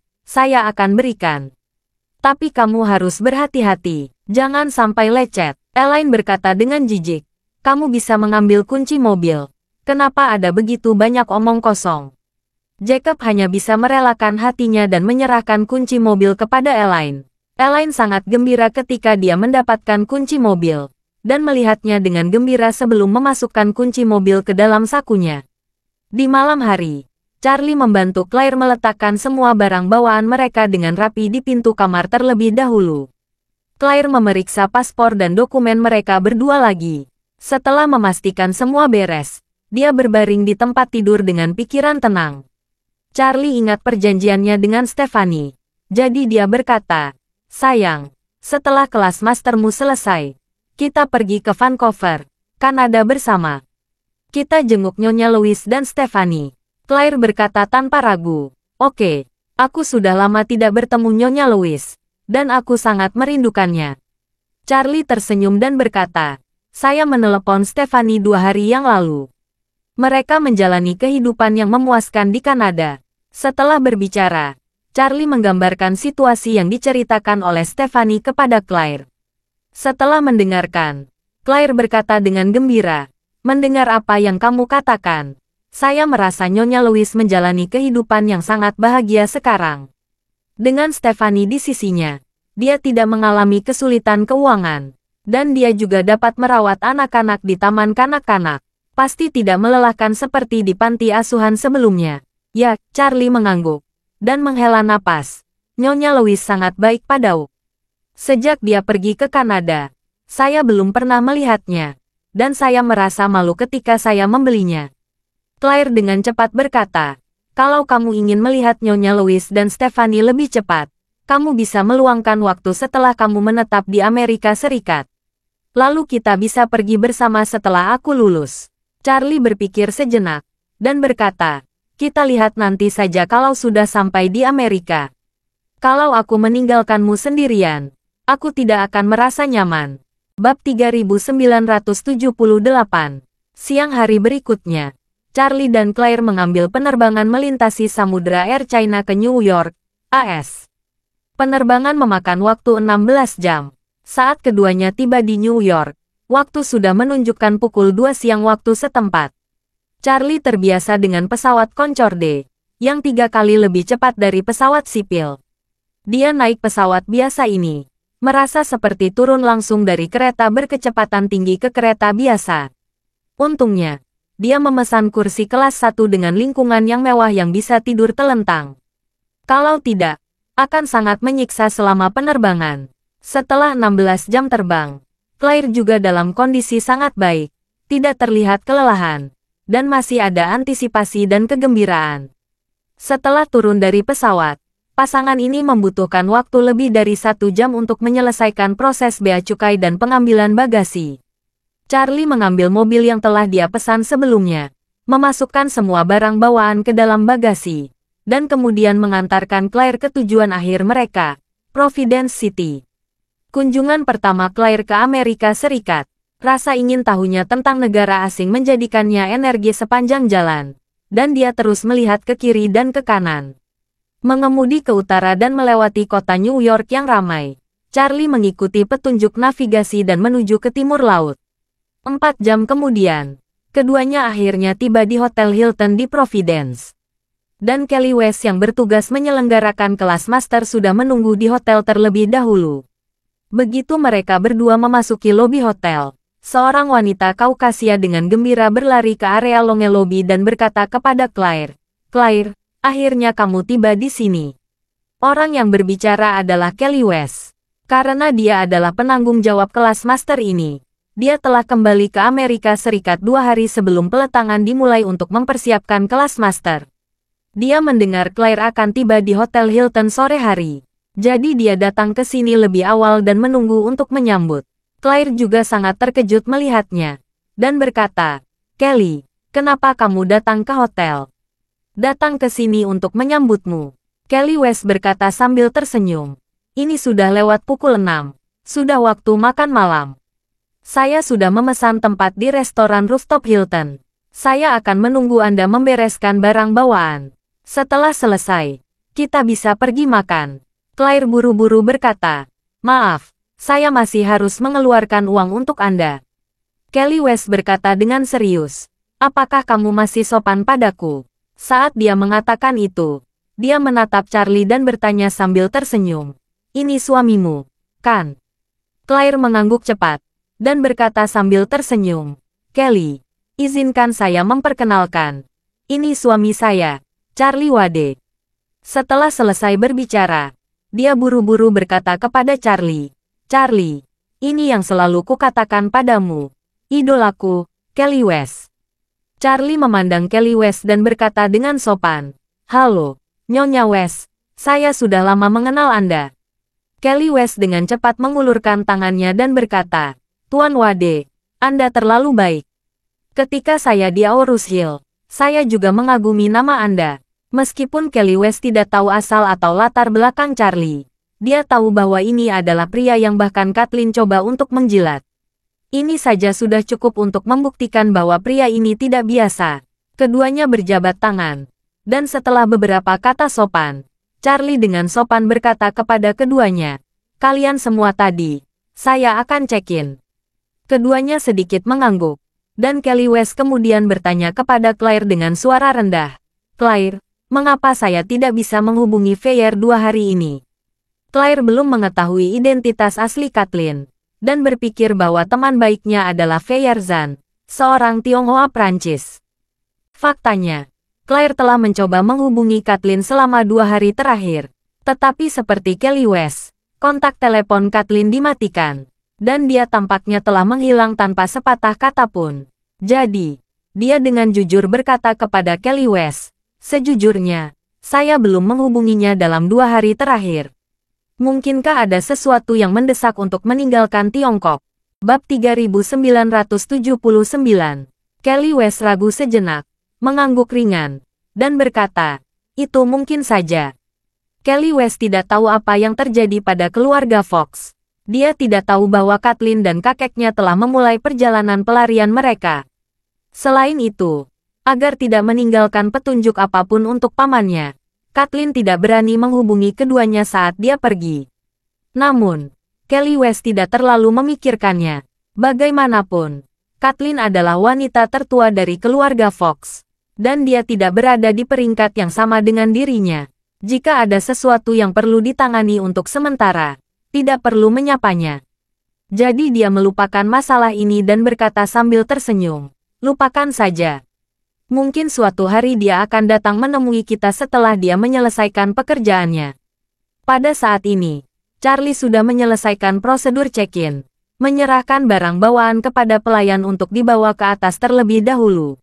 Speaker 1: Tapi kamu harus berhati-hati, jangan sampai lecet. Elaine berkata dengan jijik, kamu bisa mengambil kunci mobil. Kenapa ada begitu banyak omong kosong? Jacob hanya bisa merelakan hatinya dan menyerahkan kunci mobil kepada Elaine. Elaine sangat gembira ketika dia mendapatkan kunci mobil, dan melihatnya dengan gembira sebelum memasukkan kunci mobil ke dalam sakunya. Di malam hari, Charlie membantu Claire meletakkan semua barang bawaan mereka dengan rapi di pintu kamar terlebih dahulu. Claire memeriksa paspor dan dokumen mereka berdua lagi. Setelah memastikan semua beres, dia berbaring di tempat tidur dengan pikiran tenang. Charlie ingat perjanjiannya dengan Stephanie. Jadi dia berkata, sayang, setelah kelas mastermu selesai, kita pergi ke Vancouver, Kanada bersama. Kita jenguk Nyonya Louise dan Stephanie. Claire berkata tanpa ragu, oke, aku sudah lama tidak bertemu Nyonya Louise, dan aku sangat merindukannya. Charlie tersenyum dan berkata, saya menelepon Stephanie 2 hari yang lalu. Mereka menjalani kehidupan yang memuaskan di Kanada. Setelah berbicara, Charlie menggambarkan situasi yang diceritakan oleh Stephanie kepada Claire. Setelah mendengarkan, Claire berkata dengan gembira, mendengar apa yang kamu katakan. Saya merasa Nyonya Louise menjalani kehidupan yang sangat bahagia sekarang. Dengan Stephanie di sisinya, dia tidak mengalami kesulitan keuangan, dan dia juga dapat merawat anak-anak di taman kanak-kanak. Pasti tidak melelahkan seperti di panti asuhan sebelumnya. Ya, Charlie mengangguk dan menghela napas. Nyonya Louise sangat baik padaku. Sejak dia pergi ke Kanada, saya belum pernah melihatnya, dan saya merasa malu ketika saya membelinya. Claire dengan cepat berkata, kalau kamu ingin melihat Nyonya Louise dan Stephanie lebih cepat, kamu bisa meluangkan waktu setelah kamu menetap di Amerika Serikat. Lalu kita bisa pergi bersama setelah aku lulus. Charlie berpikir sejenak, dan berkata, kita lihat nanti saja kalau sudah sampai di Amerika. Kalau aku meninggalkanmu sendirian, aku tidak akan merasa nyaman. Bab 3978. Siang hari berikutnya, Charlie dan Claire mengambil penerbangan melintasi Samudra Air China ke New York, AS. Penerbangan memakan waktu 16 jam. Saat keduanya tiba di New York, waktu sudah menunjukkan pukul 2 siang waktu setempat. Charlie terbiasa dengan pesawat Concorde, yang 3 kali lebih cepat dari pesawat sipil. Dia naik pesawat biasa ini, merasa seperti turun langsung dari kereta berkecepatan tinggi ke kereta biasa. Untungnya, dia memesan kursi kelas 1 dengan lingkungan yang mewah yang bisa tidur telentang. Kalau tidak, akan sangat menyiksa selama penerbangan. Setelah 16 jam terbang, Claire juga dalam kondisi sangat baik, tidak terlihat kelelahan, dan masih ada antisipasi dan kegembiraan. Setelah turun dari pesawat, pasangan ini membutuhkan waktu lebih dari 1 jam untuk menyelesaikan proses bea cukai dan pengambilan bagasi. Charlie mengambil mobil yang telah dia pesan sebelumnya, memasukkan semua barang bawaan ke dalam bagasi, dan kemudian mengantarkan Claire ke tujuan akhir mereka, Providence City. Kunjungan pertama Claire ke Amerika Serikat. Rasa ingin tahunya tentang negara asing menjadikannya energi sepanjang jalan, dan dia terus melihat ke kiri dan ke kanan. Mengemudi ke utara dan melewati kota New York yang ramai, Charlie mengikuti petunjuk navigasi dan menuju ke timur laut. 4 jam kemudian, keduanya akhirnya tiba di Hotel Hilton di Providence. Dan Kelly West yang bertugas menyelenggarakan kelas master sudah menunggu di hotel terlebih dahulu. Begitu mereka berdua memasuki lobi hotel, seorang wanita Kaukasia dengan gembira berlari ke area longe lobi dan berkata kepada Claire, "Claire, akhirnya kamu tiba di sini." Orang yang berbicara adalah Kelly West. Karena dia adalah penanggung jawab kelas master ini, dia telah kembali ke Amerika Serikat 2 hari sebelum peletangan dimulai untuk mempersiapkan kelas master. Dia mendengar Claire akan tiba di Hotel Hilton sore hari. Jadi dia datang ke sini lebih awal dan menunggu untuk menyambut. Claire juga sangat terkejut melihatnya. Dan berkata, Kelly, kenapa kamu datang ke hotel? Datang ke sini untuk menyambutmu. Kelly West berkata sambil tersenyum. Ini sudah lewat pukul 6. Sudah waktu makan malam. Saya sudah memesan tempat di restoran rooftop Hilton. Saya akan menunggu Anda membereskan barang bawaan. Setelah selesai, kita bisa pergi makan. Claire buru-buru berkata, maaf, saya masih harus mengeluarkan uang untuk Anda. Kelly West berkata dengan serius, apakah kamu masih sopan padaku? Saat dia mengatakan itu, dia menatap Charlie dan bertanya sambil tersenyum, ini suamimu, kan? Claire mengangguk cepat, dan berkata sambil tersenyum, Kelly, izinkan saya memperkenalkan. Ini suami saya, Charlie Wade. Setelah selesai berbicara, dia buru-buru berkata kepada Charlie, Charlie, ini yang selalu kukatakan padamu. Idolaku, Kelly West. Charlie memandang Kelly West dan berkata dengan sopan, halo, Nyonya West, saya sudah lama mengenal Anda. Kelly West dengan cepat mengulurkan tangannya dan berkata, Tuan Wade, Anda terlalu baik. Ketika saya di Aurus Hill, saya juga mengagumi nama Anda. Meskipun Kelly West tidak tahu asal atau latar belakang Charlie, dia tahu bahwa ini adalah pria yang bahkan Kathleen coba untuk menjilat. Ini saja sudah cukup untuk membuktikan bahwa pria ini tidak biasa. Keduanya berjabat tangan. Dan setelah beberapa kata sopan, Charlie dengan sopan berkata kepada keduanya, kalian semua tadi, saya akan check-in. Keduanya sedikit mengangguk. Dan Kelly West kemudian bertanya kepada Claire dengan suara rendah, Claire, mengapa saya tidak bisa menghubungi Feyer 2 hari ini? Claire belum mengetahui identitas asli Kathleen, dan berpikir bahwa teman baiknya adalah Feyer Zhan, seorang Tionghoa Prancis. Faktanya, Claire telah mencoba menghubungi Kathleen selama 2 hari terakhir, tetapi seperti Kelly West, kontak telepon Kathleen dimatikan, dan dia tampaknya telah menghilang tanpa sepatah kata pun. Jadi, dia dengan jujur berkata kepada Kelly West, sejujurnya, saya belum menghubunginya dalam 2 hari terakhir. Mungkinkah ada sesuatu yang mendesak untuk meninggalkan Tiongkok? Bab 3979. Kelly West ragu sejenak, mengangguk ringan, dan berkata, itu mungkin saja. Kelly West tidak tahu apa yang terjadi pada keluarga Fox. Dia tidak tahu bahwa Kathleen dan kakeknya telah memulai perjalanan pelarian mereka. Selain itu, agar tidak meninggalkan petunjuk apapun untuk pamannya, Kathleen tidak berani menghubungi keduanya saat dia pergi. Namun, Kelly West tidak terlalu memikirkannya. Bagaimanapun, Kathleen adalah wanita tertua dari keluarga Fox, dan dia tidak berada di peringkat yang sama dengan dirinya. Jika ada sesuatu yang perlu ditangani untuk sementara, tidak perlu menyapanya. Jadi dia melupakan masalah ini dan berkata sambil tersenyum, lupakan saja. Mungkin suatu hari dia akan datang menemui kita setelah dia menyelesaikan pekerjaannya. Pada saat ini, Charlie sudah menyelesaikan prosedur check-in, menyerahkan barang bawaan kepada pelayan untuk dibawa ke atas terlebih dahulu.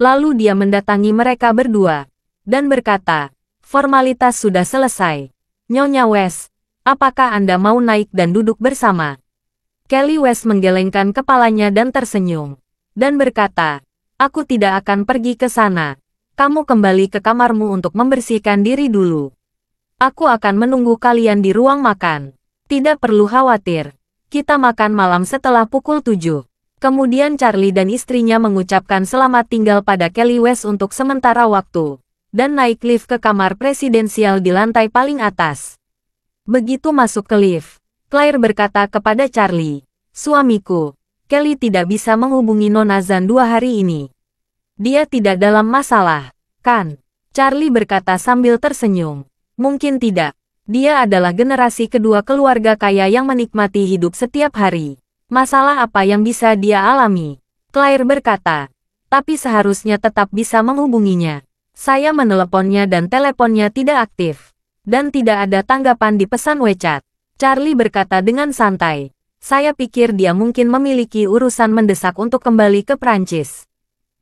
Speaker 1: Lalu dia mendatangi mereka berdua, dan berkata, formalitas sudah selesai. Nyonya West, apakah Anda mau naik dan duduk bersama? Kelly West menggelengkan kepalanya dan tersenyum, dan berkata, aku tidak akan pergi ke sana. Kamu kembali ke kamarmu untuk membersihkan diri dulu. Aku akan menunggu kalian di ruang makan. Tidak perlu khawatir. Kita makan malam setelah pukul 7. Kemudian Charlie dan istrinya mengucapkan selamat tinggal pada Kelly West untuk sementara waktu, dan naik lift ke kamar presidensial di lantai paling atas. Begitu masuk ke lift, Claire berkata kepada Charlie, suamiku, Kelly tidak bisa menghubungi Nona Zhan 2 hari ini. Dia tidak dalam masalah, kan? Charlie berkata sambil tersenyum. Mungkin tidak. Dia adalah generasi kedua keluarga kaya yang menikmati hidup setiap hari. Masalah apa yang bisa dia alami? Claire berkata. Tapi seharusnya tetap bisa menghubunginya. Saya meneleponnya dan teleponnya tidak aktif. Dan tidak ada tanggapan di pesan WeChat. Charlie berkata dengan santai. Saya pikir dia mungkin memiliki urusan mendesak untuk kembali ke Prancis.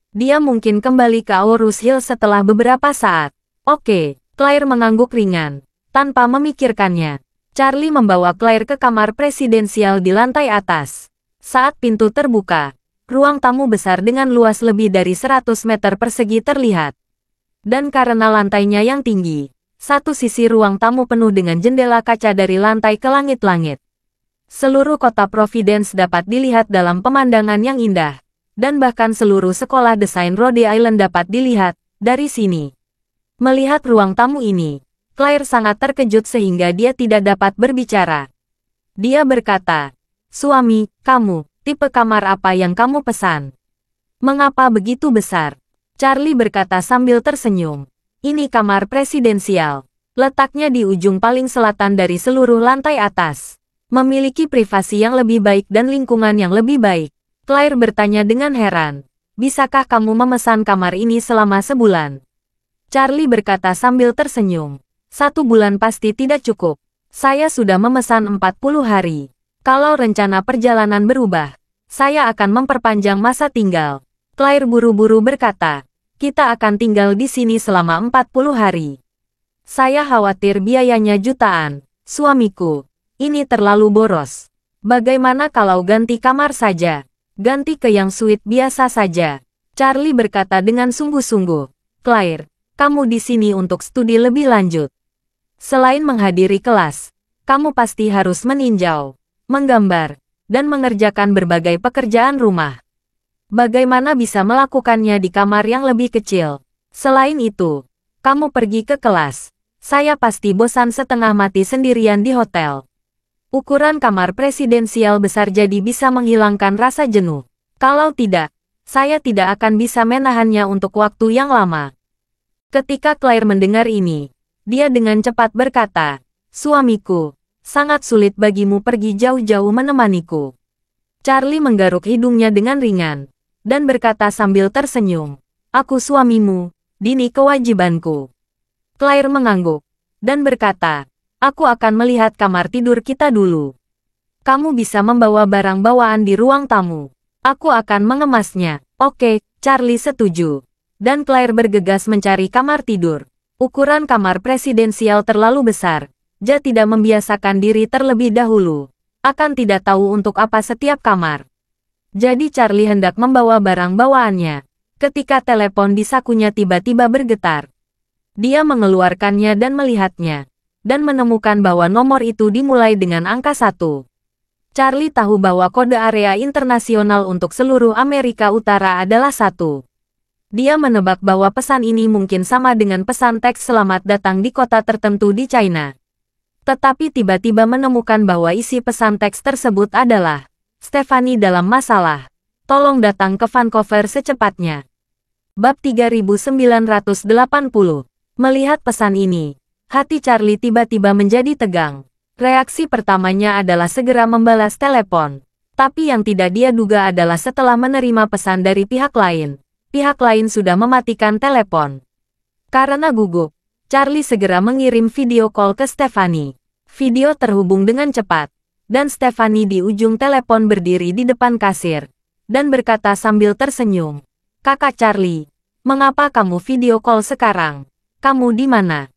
Speaker 1: Dia mungkin kembali ke Aurus Hill setelah beberapa saat. Oke, Claire mengangguk ringan. Tanpa memikirkannya, Charlie membawa Claire ke kamar presidensial di lantai atas. Saat pintu terbuka, ruang tamu besar dengan luas lebih dari 100 meter persegi terlihat. Dan karena lantainya yang tinggi, satu sisi ruang tamu penuh dengan jendela kaca dari lantai ke langit-langit. Seluruh kota Providence dapat dilihat dalam pemandangan yang indah, dan bahkan seluruh sekolah desain Rhode Island dapat dilihat dari sini. Melihat ruang tamu ini, Claire sangat terkejut sehingga dia tidak dapat berbicara. Dia berkata, "Suami, kamu, tipe kamar apa yang kamu pesan? Mengapa begitu besar?" Charlie berkata sambil tersenyum. "Ini kamar presidensial. Letaknya di ujung paling selatan dari seluruh lantai atas. Memiliki privasi yang lebih baik dan lingkungan yang lebih baik." Claire bertanya dengan heran, "Bisakah kamu memesan kamar ini selama sebulan?" Charlie berkata sambil tersenyum, "1 bulan pasti tidak cukup. Saya sudah memesan 40 hari. Kalau rencana perjalanan berubah, saya akan memperpanjang masa tinggal." Claire buru-buru berkata, "Kita akan tinggal di sini selama 40 hari. Saya khawatir biayanya jutaan, suamiku. Ini terlalu boros. Bagaimana kalau ganti kamar saja? Ganti ke yang suite biasa saja." Charlie berkata dengan sungguh-sungguh, "Claire, kamu di sini untuk studi lebih lanjut. Selain menghadiri kelas, kamu pasti harus meninjau, menggambar, dan mengerjakan berbagai pekerjaan rumah. Bagaimana bisa melakukannya di kamar yang lebih kecil? Selain itu, kamu pergi ke kelas. Saya pasti bosan setengah mati sendirian di hotel. Ukuran kamar presidensial besar jadi bisa menghilangkan rasa jenuh. Kalau tidak, saya tidak akan bisa menahannya untuk waktu yang lama." Ketika Claire mendengar ini, dia dengan cepat berkata, "Suamiku, sangat sulit bagimu pergi jauh-jauh menemaniku." Charlie menggaruk hidungnya dengan ringan, dan berkata sambil tersenyum, "Aku suamimu, dini kewajibanku." Claire mengangguk, dan berkata, "Aku akan melihat kamar tidur kita dulu. Kamu bisa membawa barang bawaan di ruang tamu. Aku akan mengemasnya." "Oke," Charlie setuju. Dan Claire bergegas mencari kamar tidur. Ukuran kamar presidensial terlalu besar. Dia tidak membiasakan diri terlebih dahulu. Akan tidak tahu untuk apa setiap kamar. Jadi Charlie hendak membawa barang bawaannya. Ketika telepon di sakunya tiba-tiba bergetar. Dia mengeluarkannya dan melihatnya. Dan menemukan bahwa nomor itu dimulai dengan angka 1. Charlie tahu bahwa kode area internasional untuk seluruh Amerika Utara adalah 1. Dia menebak bahwa pesan ini mungkin sama dengan pesan teks selamat datang di kota tertentu di China. Tetapi tiba-tiba menemukan bahwa isi pesan teks tersebut adalah, "Stephanie dalam masalah. Tolong datang ke Vancouver secepatnya." Bab 3980. Melihat pesan ini, hati Charlie tiba-tiba menjadi tegang. Reaksi pertamanya adalah segera membalas telepon. Tapi yang tidak dia duga adalah setelah menerima pesan dari pihak lain sudah mematikan telepon. Karena gugup, Charlie segera mengirim video call ke Stephanie. Video terhubung dengan cepat, dan Stephanie di ujung telepon berdiri di depan kasir, dan berkata sambil tersenyum, "Kakak Charlie, mengapa kamu video call sekarang? Kamu di mana?"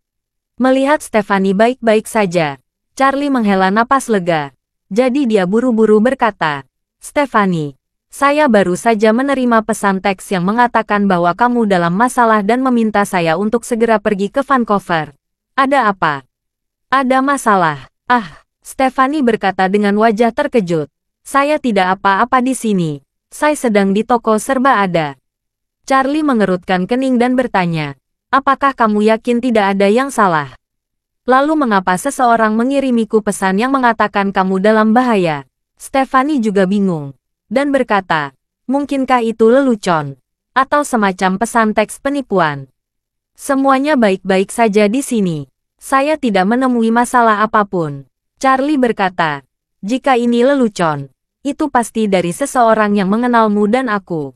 Speaker 1: Melihat Stephanie baik-baik saja, Charlie menghela napas lega. Jadi dia buru-buru berkata, "Stephanie, saya baru saja menerima pesan teks yang mengatakan bahwa kamu dalam masalah dan meminta saya untuk segera pergi ke Vancouver. Ada apa?" "Ada masalah." "Ah," Stephanie berkata dengan wajah terkejut. "Saya tidak apa-apa di sini. Saya sedang di toko serba ada." Charlie mengerutkan kening dan bertanya, "Apakah kamu yakin tidak ada yang salah? Lalu mengapa seseorang mengirimiku pesan yang mengatakan kamu dalam bahaya?" Stephanie juga bingung. Dan berkata, "Mungkinkah itu lelucon? Atau semacam pesan teks penipuan?" "Semuanya baik-baik saja di sini. Saya tidak menemui masalah apapun." Charlie berkata, "Jika ini lelucon, itu pasti dari seseorang yang mengenalmu dan aku.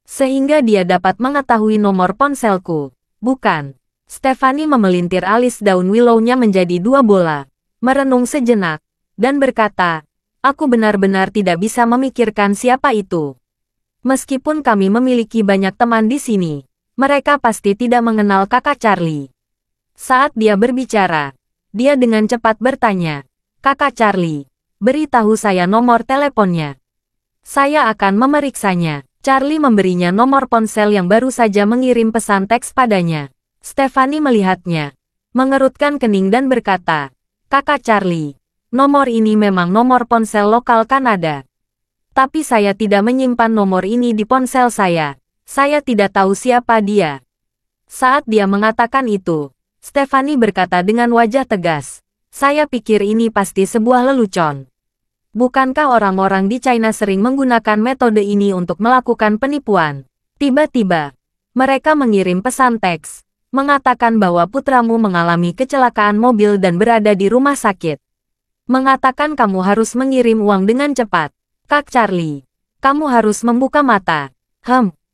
Speaker 1: Sehingga dia dapat mengetahui nomor ponselku, bukan?" Stephanie memelintir alis daun willow-nya menjadi 2 bola, merenung sejenak, dan berkata, "Aku benar-benar tidak bisa memikirkan siapa itu. Meskipun kami memiliki banyak teman di sini, mereka pasti tidak mengenal kakak Charlie." Saat dia berbicara, dia dengan cepat bertanya, "Kakak Charlie, beritahu saya nomor teleponnya. Saya akan memeriksanya." Charlie memberinya nomor ponsel yang baru saja mengirim pesan teks padanya. Stephanie melihatnya, mengerutkan kening dan berkata, "Kakak Charlie, nomor ini memang nomor ponsel lokal Kanada. Tapi saya tidak menyimpan nomor ini di ponsel saya. Saya tidak tahu siapa dia." Saat dia mengatakan itu, Stephanie berkata dengan wajah tegas, "Saya pikir ini pasti sebuah lelucon. Bukankah orang-orang di China sering menggunakan metode ini untuk melakukan penipuan?" Tiba-tiba, mereka mengirim pesan teks, mengatakan bahwa putramu mengalami kecelakaan mobil dan berada di rumah sakit. Mengatakan kamu harus mengirim uang dengan cepat. Kak Charlie, kamu harus membuka mata.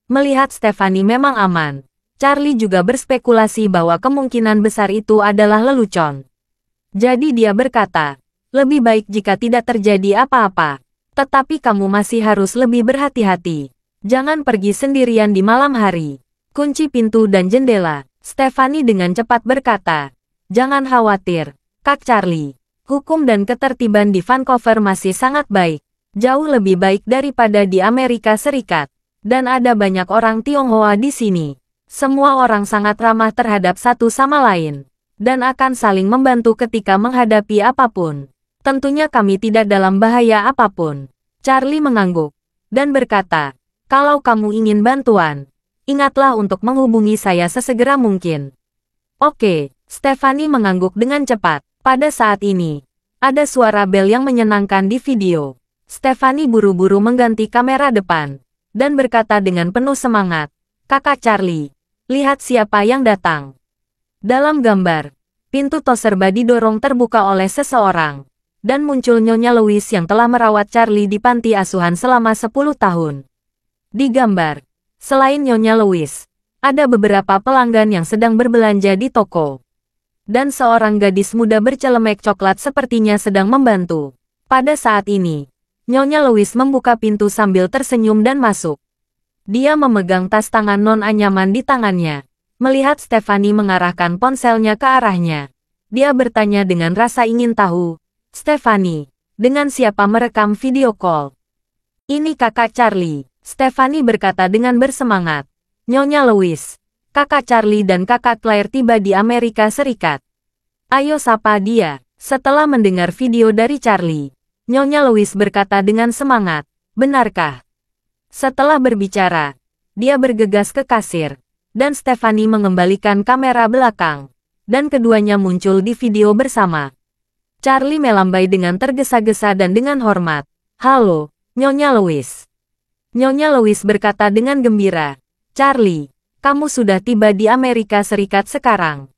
Speaker 1: Melihat Stephanie memang aman, Charlie juga berspekulasi bahwa kemungkinan besar itu adalah lelucon. Jadi dia berkata, "Lebih baik jika tidak terjadi apa-apa. Tetapi kamu masih harus lebih berhati-hati. Jangan pergi sendirian di malam hari. Kunci pintu dan jendela." Stephanie dengan cepat berkata, "Jangan khawatir, Kak Charlie. Hukum dan ketertiban di Vancouver masih sangat baik. Jauh lebih baik daripada di Amerika Serikat. Dan ada banyak orang Tionghoa di sini. Semua orang sangat ramah terhadap satu sama lain. Dan akan saling membantu ketika menghadapi apapun. Tentunya kami tidak dalam bahaya apapun." Charlie mengangguk dan berkata, "Kalau kamu ingin bantuan, ingatlah untuk menghubungi saya sesegera mungkin." "Oke." Stephanie mengangguk dengan cepat. Pada saat ini, ada suara bel yang menyenangkan di video. Stephanie buru-buru mengganti kamera depan dan berkata dengan penuh semangat, "Kakak Charlie, lihat siapa yang datang." Dalam gambar, pintu tos serba didorong terbuka oleh seseorang. Dan muncul Nyonya Louise yang telah merawat Charlie di panti asuhan selama 10 tahun. Di gambar, selain Nyonya Louise, ada beberapa pelanggan yang sedang berbelanja di toko. Dan seorang gadis muda bercelemek coklat sepertinya sedang membantu. Pada saat ini, Nyonya Louise membuka pintu sambil tersenyum dan masuk. Dia memegang tas tangan non anyaman di tangannya. Melihat Stephanie mengarahkan ponselnya ke arahnya, dia bertanya dengan rasa ingin tahu, "Stephanie, dengan siapa merekam video call?" "Ini kakak Charlie," Stephanie berkata dengan bersemangat. "Nyonya Louise, kakak Charlie dan kakak Claire tiba di Amerika Serikat. Ayo sapa dia." Setelah mendengar video dari Charlie, Nyonya Louise berkata dengan semangat, "Benarkah?" Setelah berbicara, dia bergegas ke kasir, dan Stephanie mengembalikan kamera belakang, dan keduanya muncul di video bersama. Charlie melambai dengan tergesa-gesa dan dengan hormat. "Halo, Nyonya Louise." Nyonya Louise berkata dengan gembira, "Charlie, kamu sudah tiba di Amerika Serikat sekarang.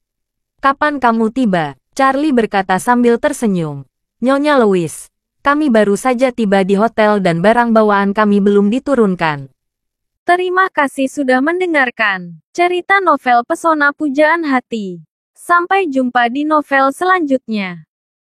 Speaker 1: Kapan kamu tiba?" Charlie berkata sambil tersenyum. "Nyonya Louise, kami baru saja tiba di hotel dan barang bawaan kami belum diturunkan." Terima kasih sudah mendengarkan cerita novel Pesona Pujaan Hati. Sampai jumpa di novel selanjutnya.